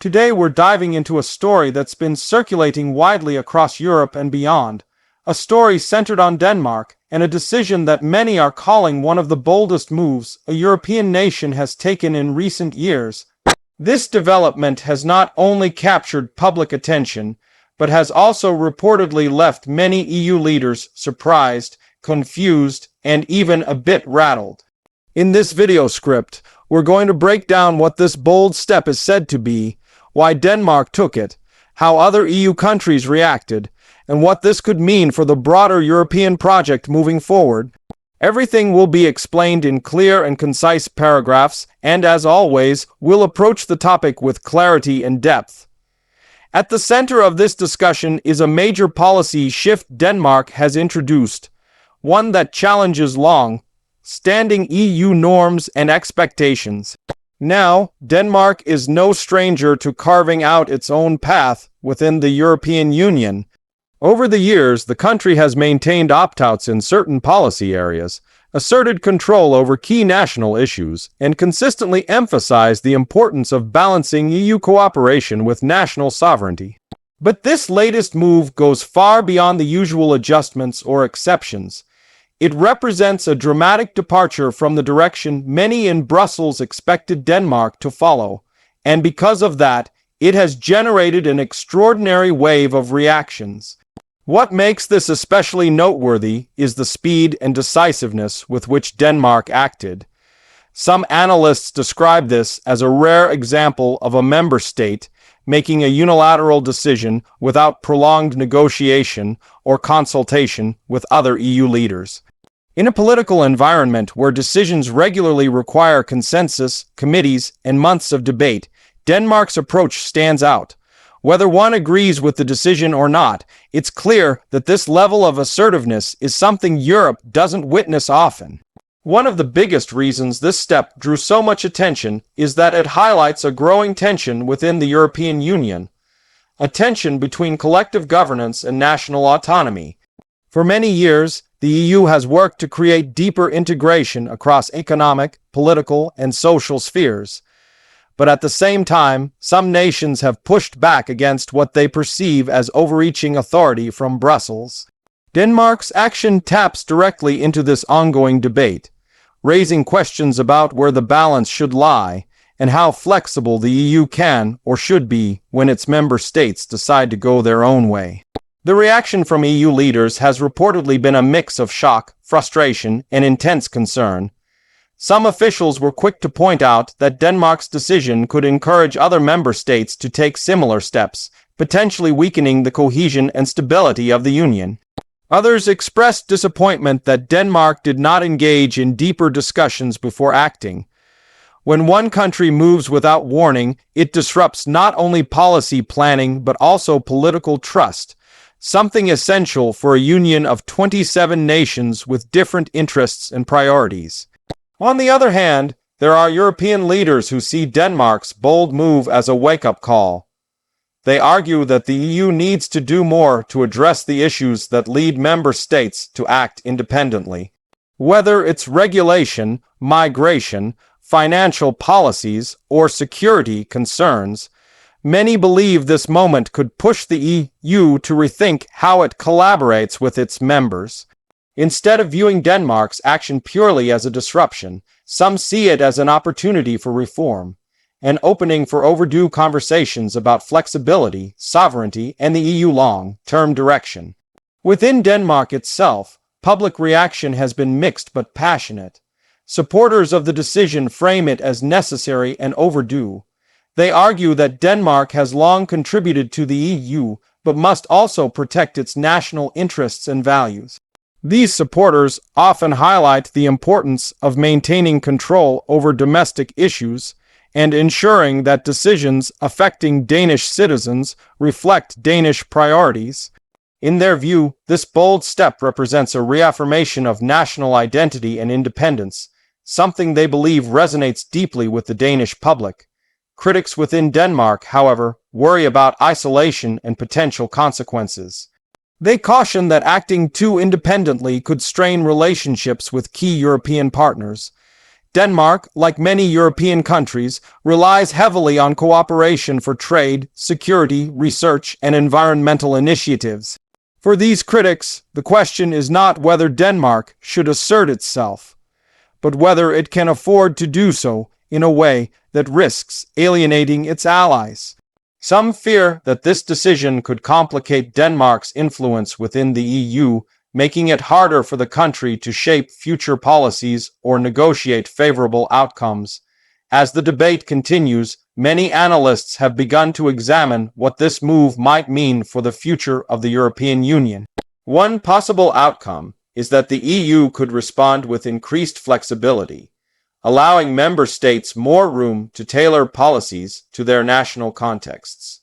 Today we're diving into a story that's been circulating widely across Europe and beyond. A story centered on Denmark and a decision that many are calling one of the boldest moves a European nation has taken in recent years. This development has not only captured public attention, but has also reportedly left many EU leaders surprised, confused, and even a bit rattled. In this video script, we're going to break down what this bold step is said to be, why Denmark took it, how other EU countries reacted, and what this could mean for the broader European project moving forward. Everything will be explained in clear and concise paragraphs, and as always, we'll approach the topic with clarity and depth. At the center of this discussion is a major policy shift Denmark has introduced, one that challenges long-standing EU norms and expectations. Now, Denmark is no stranger to carving out its own path within the European Union. Over the years, the country has maintained opt-outs in certain policy areas, asserted control over key national issues, and consistently emphasized the importance of balancing EU cooperation with national sovereignty. But this latest move goes far beyond the usual adjustments or exceptions. It represents a dramatic departure from the direction many in Brussels expected Denmark to follow, and because of that, it has generated an extraordinary wave of reactions. What makes this especially noteworthy is the speed and decisiveness with which Denmark acted. Some analysts describe this as a rare example of a member state making a unilateral decision without prolonged negotiation or consultation with other EU leaders. In a political environment where decisions regularly require consensus, committees, and months of debate, Denmark's approach stands out. Whether one agrees with the decision or not, it's clear that this level of assertiveness is something Europe doesn't witness often. One of the biggest reasons this step drew so much attention is that it highlights a growing tension within the European Union, a tension between collective governance and national autonomy. For many years, the EU has worked to create deeper integration across economic, political, and social spheres. But at the same time, some nations have pushed back against what they perceive as overreaching authority from Brussels. Denmark's action taps directly into this ongoing debate, raising questions about where the balance should lie and how flexible the EU can or should be when its member states decide to go their own way. The reaction from EU leaders has reportedly been a mix of shock, frustration, and intense concern. Some officials were quick to point out that Denmark's decision could encourage other member states to take similar steps, potentially weakening the cohesion and stability of the Union. Others expressed disappointment that Denmark did not engage in deeper discussions before acting. When one country moves without warning, it disrupts not only policy planning but also political trust, something essential for a union of 27 nations with different interests and priorities. On the other hand, there are European leaders who see Denmark's bold move as a wake-up call. They argue that the EU needs to do more to address the issues that lead member states to act independently. Whether it's regulation, migration, financial policies, or security concerns, many believe this moment could push the EU to rethink how it collaborates with its members. Instead of viewing Denmark's action purely as a disruption, some see it as an opportunity for reform, an opening for overdue conversations about flexibility, sovereignty, and the EU long-term direction. Within Denmark itself, public reaction has been mixed but passionate. Supporters of the decision frame it as necessary and overdue. They argue that Denmark has long contributed to the EU, but must also protect its national interests and values. These supporters often highlight the importance of maintaining control over domestic issues and ensuring that decisions affecting Danish citizens reflect Danish priorities. In their view, this bold step represents a reaffirmation of national identity and independence, something they believe resonates deeply with the Danish public. Critics within Denmark, however, worry about isolation and potential consequences. They caution that acting too independently could strain relationships with key European partners. Denmark, like many European countries, relies heavily on cooperation for trade, security, research, and environmental initiatives. For these critics, the question is not whether Denmark should assert itself, but whether it can afford to do so in a way that risks alienating its allies. Some fear that this decision could complicate Denmark's influence within the EU, making it harder for the country to shape future policies or negotiate favorable outcomes. As the debate continues, many analysts have begun to examine what this move might mean for the future of the European Union. One possible outcome is that the EU could respond with increased flexibility, allowing member states more room to tailor policies to their national contexts.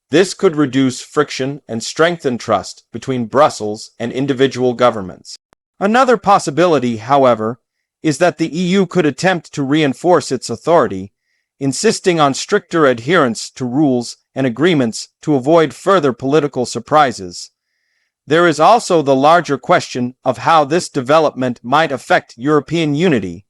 This could reduce friction and strengthen trust between Brussels and individual governments. Another possibility, however, is that the EU could attempt to reinforce its authority, insisting on stricter adherence to rules and agreements to avoid further political surprises. There is also the larger question of how this development might affect European unity.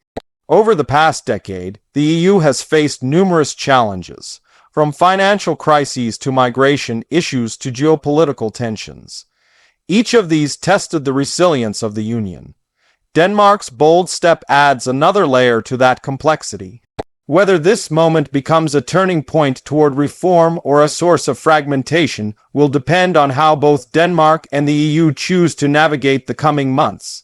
Over the past decade, the EU has faced numerous challenges, from financial crises to migration issues to geopolitical tensions. Each of these tested the resilience of the Union. Denmark's bold step adds another layer to that complexity. Whether this moment becomes a turning point toward reform or a source of fragmentation will depend on how both Denmark and the EU choose to navigate the coming months.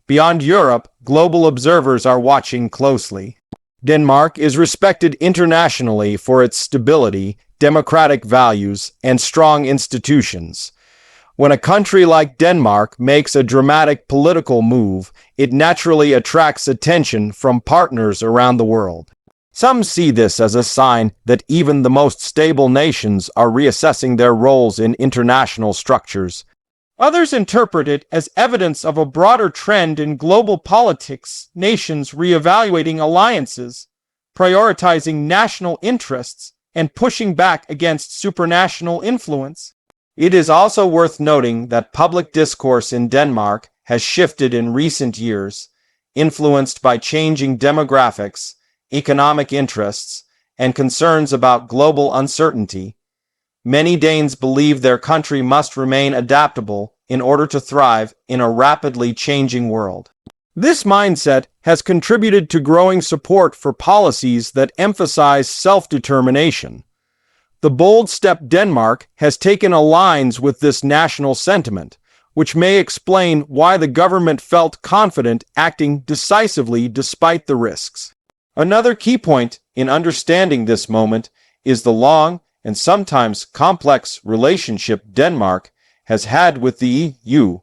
Beyond Europe, global observers are watching closely. Denmark is respected internationally for its stability, democratic values, and strong institutions. When a country like Denmark makes a dramatic political move, it naturally attracts attention from partners around the world. Some see this as a sign that even the most stable nations are reassessing their roles in international structures. Others interpret it as evidence of a broader trend in global politics, nations reevaluating alliances, prioritizing national interests, and pushing back against supranational influence. It is also worth noting that public discourse in Denmark has shifted in recent years, influenced by changing demographics, economic interests, and concerns about global uncertainty. Many Danes believe their country must remain adaptable in order to thrive in a rapidly changing world. This mindset has contributed to growing support for policies that emphasize self-determination. The bold step Denmark has taken aligns with this national sentiment, which may explain why the government felt confident acting decisively despite the risks. Another key point in understanding this moment is the long and sometimes complex relationship Denmark has had with the EU.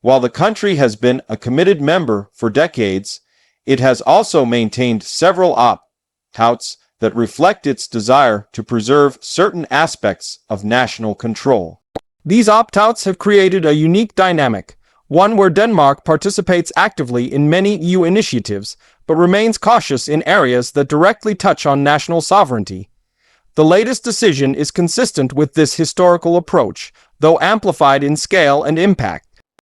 While the country has been a committed member for decades, it has also maintained several opt-outs that reflect its desire to preserve certain aspects of national control. These opt-outs have created a unique dynamic, one where Denmark participates actively in many EU initiatives, but remains cautious in areas that directly touch on national sovereignty. The latest decision is consistent with this historical approach, though amplified in scale and impact.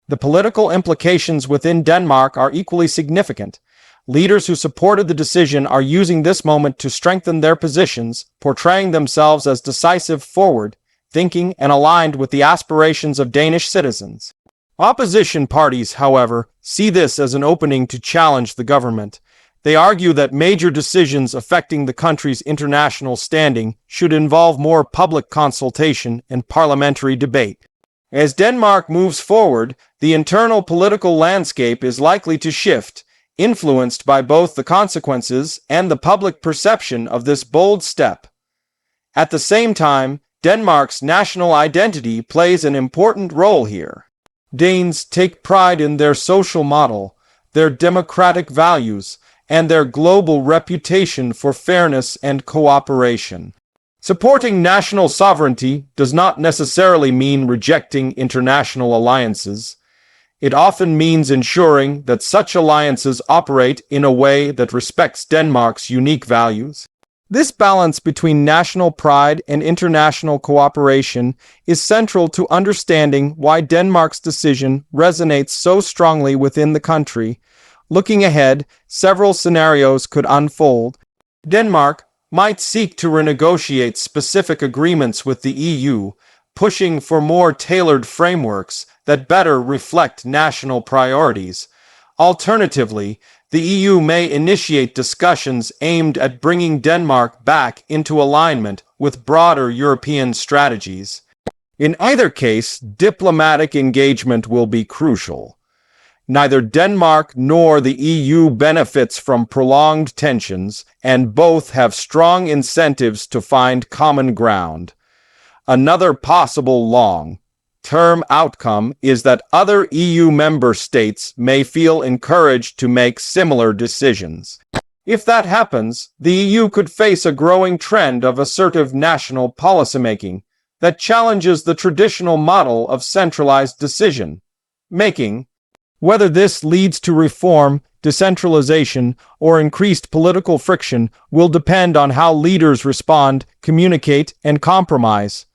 The political implications within Denmark are equally significant. Leaders who supported the decision are using this moment to strengthen their positions, portraying themselves as decisive, forward-thinking, and aligned with the aspirations of Danish citizens. Opposition parties, however, see this as an opening to challenge the government. They argue that major decisions affecting the country's international standing should involve more public consultation and parliamentary debate. As Denmark moves forward, the internal political landscape is likely to shift, influenced by both the consequences and the public perception of this bold step. At the same time, Denmark's national identity plays an important role here. Danes take pride in their social model, their democratic values, and their global reputation for fairness and cooperation. Supporting national sovereignty does not necessarily mean rejecting international alliances. It often means ensuring that such alliances operate in a way that respects Denmark's unique values. This balance between national pride and international cooperation is central to understanding why Denmark's decision resonates so strongly within the country. Looking ahead, several scenarios could unfold. Denmark might seek to renegotiate specific agreements with the EU, pushing for more tailored frameworks that better reflect national priorities. Alternatively, the EU may initiate discussions aimed at bringing Denmark back into alignment with broader European strategies. In either case, diplomatic engagement will be crucial. Neither Denmark nor the EU benefits from prolonged tensions, and both have strong incentives to find common ground. Another possible long-term outcome is that other EU member states may feel encouraged to make similar decisions. If that happens, the EU could face a growing trend of assertive national policymaking that challenges the traditional model of centralized decision-making. Whether this leads to reform, decentralization, or increased political friction will depend on how leaders respond, communicate, and compromise.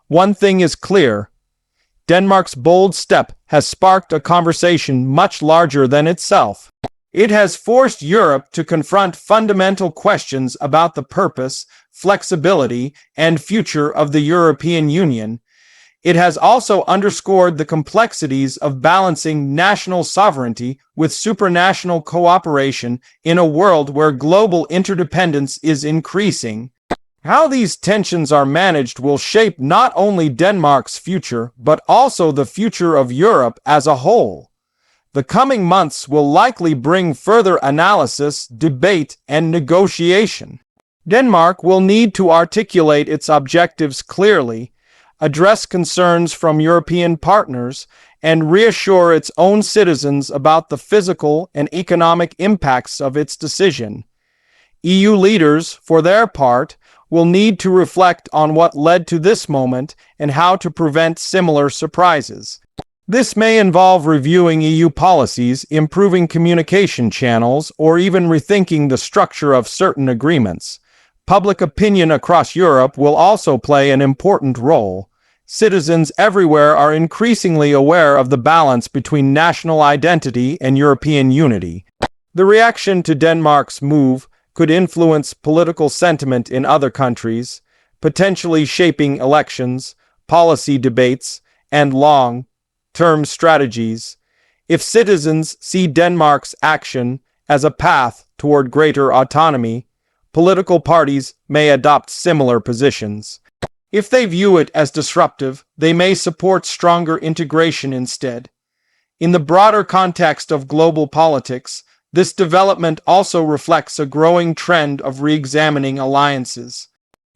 One thing is clear: Denmark's bold step has sparked a conversation much larger than itself. It has forced Europe to confront fundamental questions about the purpose, flexibility, and future of the European Union. It has also underscored the complexities of balancing national sovereignty with supranational cooperation in a world where global interdependence is increasing. How these tensions are managed will shape not only Denmark's future, but also the future of Europe as a whole. The coming months will likely bring further analysis, debate, and negotiation. Denmark will need to articulate its objectives clearly, address concerns from European partners, and reassure its own citizens about the physical and economic impacts of its decision. EU leaders, for their part, will need to reflect on what led to this moment and how to prevent similar surprises. This may involve reviewing EU policies, improving communication channels, or even rethinking the structure of certain agreements. Public opinion across Europe will also play an important role. Citizens everywhere are increasingly aware of the balance between national identity and European unity. The reaction to Denmark's move could influence political sentiment in other countries, potentially shaping elections, policy debates, and long-term strategies. If citizens see Denmark's action as a path toward greater autonomy, political parties may adopt similar positions. If they view it as disruptive, they may support stronger integration instead. In the broader context of global politics, this development also reflects a growing trend of re-examining alliances.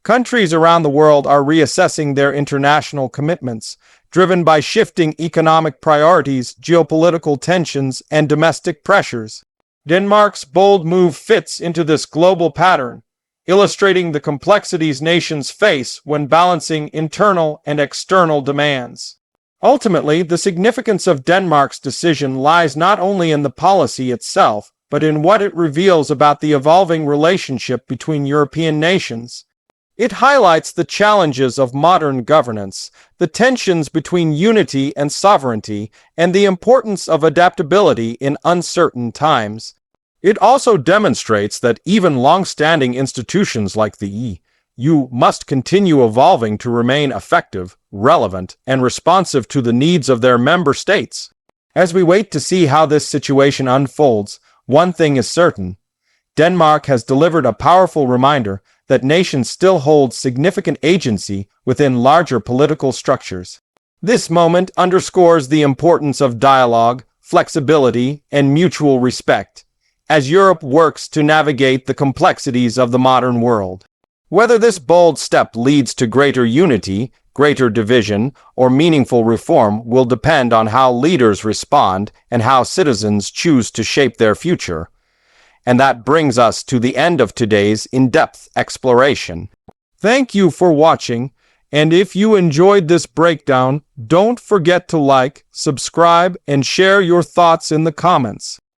Countries around the world are reassessing their international commitments, driven by shifting economic priorities, geopolitical tensions, and domestic pressures. Denmark's bold move fits into this global pattern, illustrating the complexities nations face when balancing internal and external demands. Ultimately, the significance of Denmark's decision lies not only in the policy itself, but in what it reveals about the evolving relationship between European nations. It highlights the challenges of modern governance, the tensions between unity and sovereignty, and the importance of adaptability in uncertain times. It also demonstrates that even long-standing institutions like the EU must continue evolving to remain effective, relevant, and responsive to the needs of their member states. As we wait to see how this situation unfolds, one thing is certain: Denmark has delivered a powerful reminder that nations still hold significant agency within larger political structures. This moment underscores the importance of dialogue, flexibility, and mutual respect as Europe works to navigate the complexities of the modern world. Whether this bold step leads to greater unity, greater division, or meaningful reform will depend on how leaders respond and how citizens choose to shape their future. And that brings us to the end of today's in-depth exploration. Thank you for watching, and if you enjoyed this breakdown, don't forget to like, subscribe, and share your thoughts in the comments.